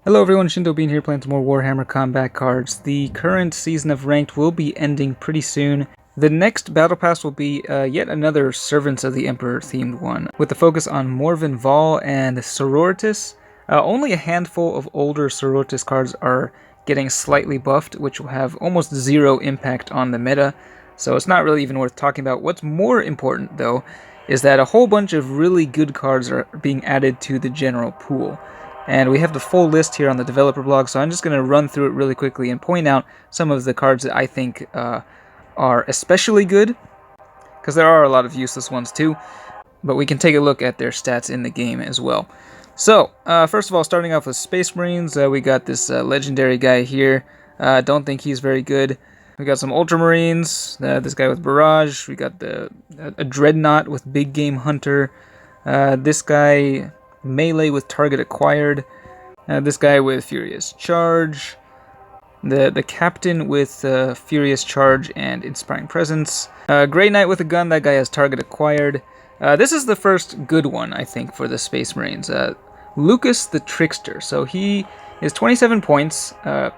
Hello everyone, Shinto Bean here playing some more Warhammer combat cards. The current season of Ranked will be ending pretty soon. The next Battle Pass will be yet another Servants of the Emperor themed one, with the focus on Morven Vahl and Sororitas. Only a handful of older Sororitas cards are getting slightly buffed, which will have almost zero impact on the meta, so it's not really even worth talking about. What's more important though, is that a whole bunch of really good cards are being added to the general pool. And we have the full list here on the developer blog, so I'm just going to run through it really quickly and point out some of the cards that I think are especially good, because there are a lot of useless ones too, but we can take a look at their stats in the game as well. So, first of all, starting off with Space Marines, we got this legendary guy here. Don't think he's very good. We got some Ultramarines, this guy with Barrage, we got a Dreadnought with Big Game Hunter, this guy melee with target acquired, this guy with Furious Charge, the Captain with Furious Charge and Inspiring Presence, Grey Knight with a gun, that guy has target acquired. This is the first good one, I think, for the Space Marines. Lucas the Trickster, so he is 27 points, kind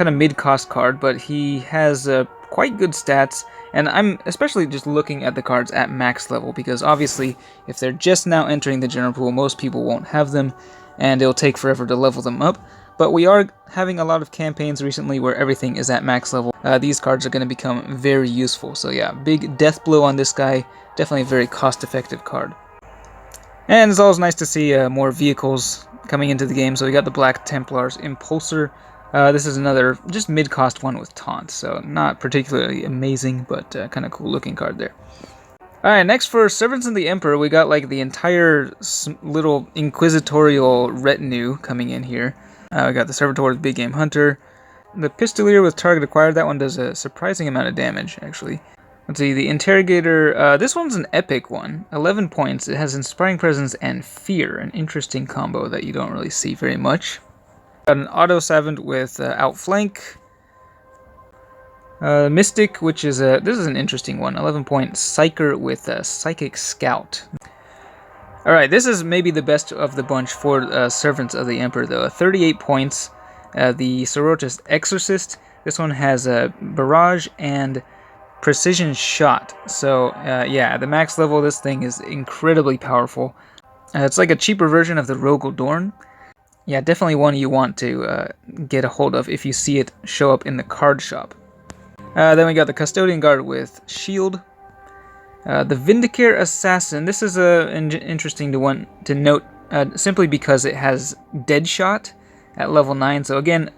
of mid-cost card, but he has quite good stats, and I'm especially just looking at the cards at max level, because obviously if they're just now entering the general pool, most people won't have them, and it'll take forever to level them up. But we are having a lot of campaigns recently where everything is at max level. These cards are going to become very useful, so yeah, big death blow on this guy, definitely a very cost-effective card. And it's always nice to see more vehicles coming into the game, so we got the Black Templars Impulsor. This is another just mid-cost one with taunt, so not particularly amazing, but kind of cool looking card there. Alright, next for Servants of the Emperor, we got like the entire little inquisitorial retinue coming in here. We got the Servitor with Big Game Hunter, the Pistolier with target acquired. That one does a surprising amount of damage, actually. Let's see, the Interrogator, this one's an epic one, 11 points. It has Inspiring Presence and Fear, an interesting combo that you don't really see very much. Got an Auto Savant with Outflank, Mystic, which is this is an interesting one, 11 point Psyker with Psychic Scout. Alright, this is maybe the best of the bunch for Servants of the Emperor though, 38 points, the Sororitas Exorcist. This one has Barrage and Precision Shot, so yeah, at the max level this thing is incredibly powerful. It's like a cheaper version of the Rogel Dorn. Yeah, definitely one you want to get a hold of if you see it show up in the card shop. Then we got the Custodian Guard with Shield. The Vindicare Assassin. This is an interesting one to note simply because it has Deadshot at level 9. So again,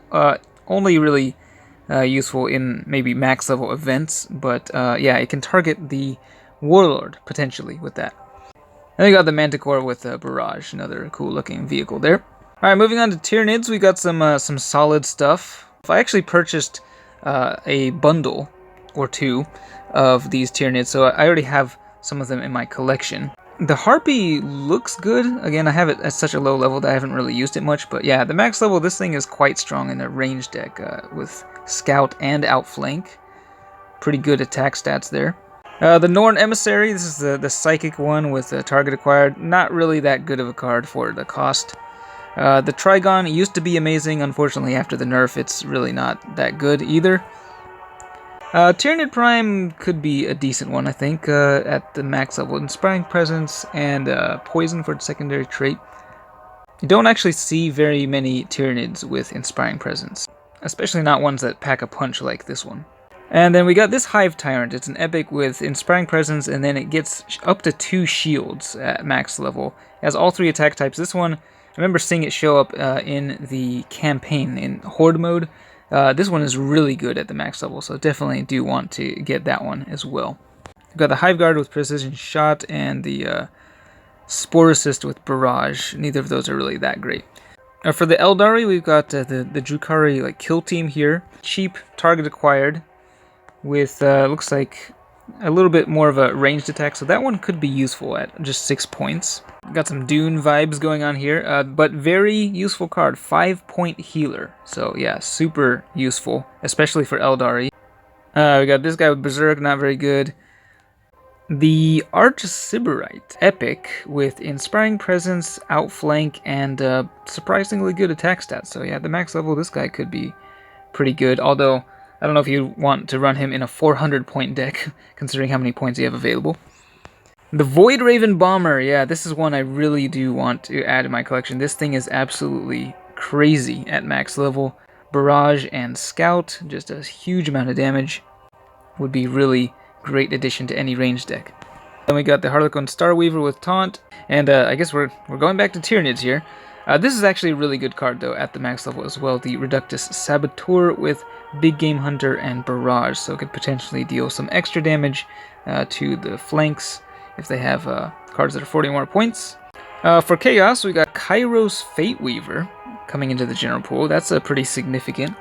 only really useful in maybe max level events. But yeah, it can target the Warlord potentially with that. Then we got the Manticore with Barrage, another cool looking vehicle there. Alright, moving on to Tyranids, we got some solid stuff. I actually purchased a bundle or two of these Tyranids, so I already have some of them in my collection. The Harpy looks good. Again, I have it at such a low level that I haven't really used it much, but yeah, the max level, this thing is quite strong in the range deck with Scout and Outflank. Pretty good attack stats there. The Norn Emissary, this is the Psychic one with target acquired. Not really that good of a card for the cost. The Trigon used to be amazing. Unfortunately, after the nerf, it's really not that good either. Tyranid Prime could be a decent one, I think, at the max level. Inspiring Presence and Poison for the secondary trait. You don't actually see very many Tyranids with Inspiring Presence, especially not ones that pack a punch like this one. And then we got this Hive Tyrant. It's an epic with Inspiring Presence, and then it gets up to 2 shields at max level. It has all 3 attack types. This one, I remember seeing it show up in the campaign in Horde mode. This one is really good at the max level, so definitely do want to get that one as well. We've got the Hive Guard with Precision Shot and the Spore Assist with Barrage. Neither of those are really that great. For the Eldari, we've got the Drukhari like kill team here. Cheap target acquired with looks like a little bit more of a ranged attack, so that one could be useful at just 6 points. Got some Dune vibes going on here, but very useful card, 5-point healer. So yeah, super useful, especially for Eldari. We got this guy with Berserk, not very good. The Arch Sybarite Epic with Inspiring Presence, Outflank, and surprisingly good attack stats. So yeah, at the max level, this guy could be pretty good, although I don't know if you want to run him in a 400 point deck, considering how many points you have available. The Void Raven Bomber, yeah, this is one I really do want to add to my collection. This thing is absolutely crazy at max level. Barrage and Scout, just a huge amount of damage. Would be really great addition to any range deck. Then we got the Harlequin Starweaver with Taunt, and I guess we're going back to Tyranids here. This is actually a really good card though at the max level as well. The Reductus Saboteur with Big Game Hunter and Barrage, so it could potentially deal some extra damage to the flanks if they have cards that are 40 more points. For Chaos, we got Kairos Fate Weaver coming into the general pool. That's a pretty significant.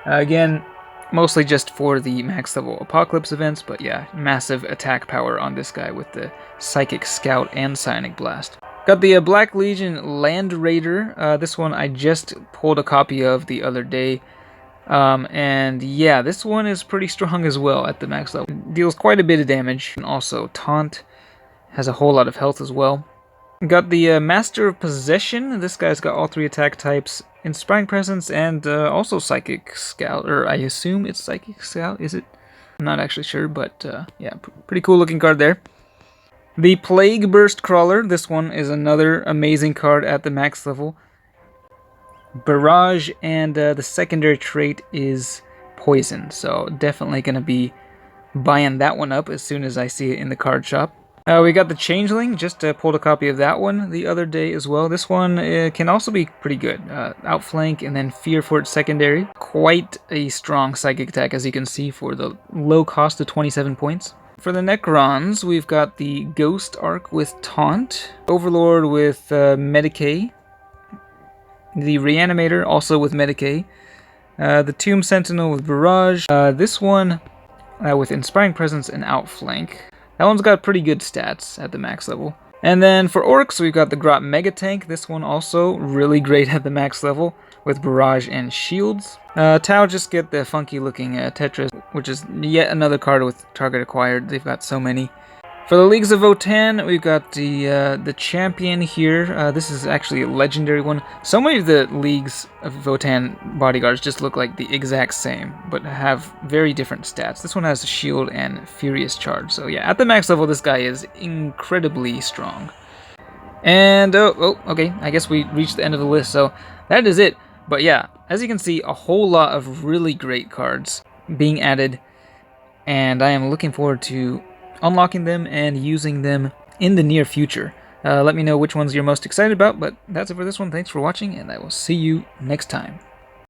Again, mostly just for the max level Apocalypse events, but yeah, massive attack power on this guy with the Psychic Scout and Psionic Blast. Got the Black Legion Land Raider. This one I just pulled a copy of the other day. And yeah, this one is pretty strong as well at the max level. Deals quite a bit of damage, and also Taunt. Has a whole lot of health as well. Got the Master of Possession. This guy's got all 3 attack types, Inspiring Presence, and also Psychic Scout. Or I assume it's Psychic Scout, is it? I'm not actually sure, but yeah, pretty cool looking card there. The Plague Burst Crawler. This one is another amazing card at the max level. Barrage, and the secondary trait is Poison. So definitely going to be buying that one up as soon as I see it in the card shop. We got the Changeling, just pulled a copy of that one the other day as well. This one can also be pretty good. Outflank and then Fear for its secondary. Quite a strong psychic attack, as you can see, for the low cost of 27 points. For the Necrons, we've got the Ghost Arc with Taunt, Overlord with Medicae, the Reanimator also with Medicae, the Tomb Sentinel with Barrage, this one with Inspiring Presence and Outflank. That one's got pretty good stats at the max level. And then for Orcs, we've got the Grot Mega Tank. This one also really great at the max level with Barrage and Shields. Tau just get the funky looking Tetris, which is yet another card with target acquired. They've got so many. For the Leagues of Votann, we've got the Champion here. This is actually a legendary one. So many of the Leagues of Votann bodyguards just look like the exact same, but have very different stats. This one has a shield and Furious Charge. So yeah, at the max level, this guy is incredibly strong. And, okay, I guess we reached the end of the list, so that is it. But yeah, as you can see, a whole lot of really great cards being added, and I am looking forward to unlocking them and using them in the near future. Let me know which ones you're most excited about, but that's it for this one. Thanks for watching, and I will see you next time.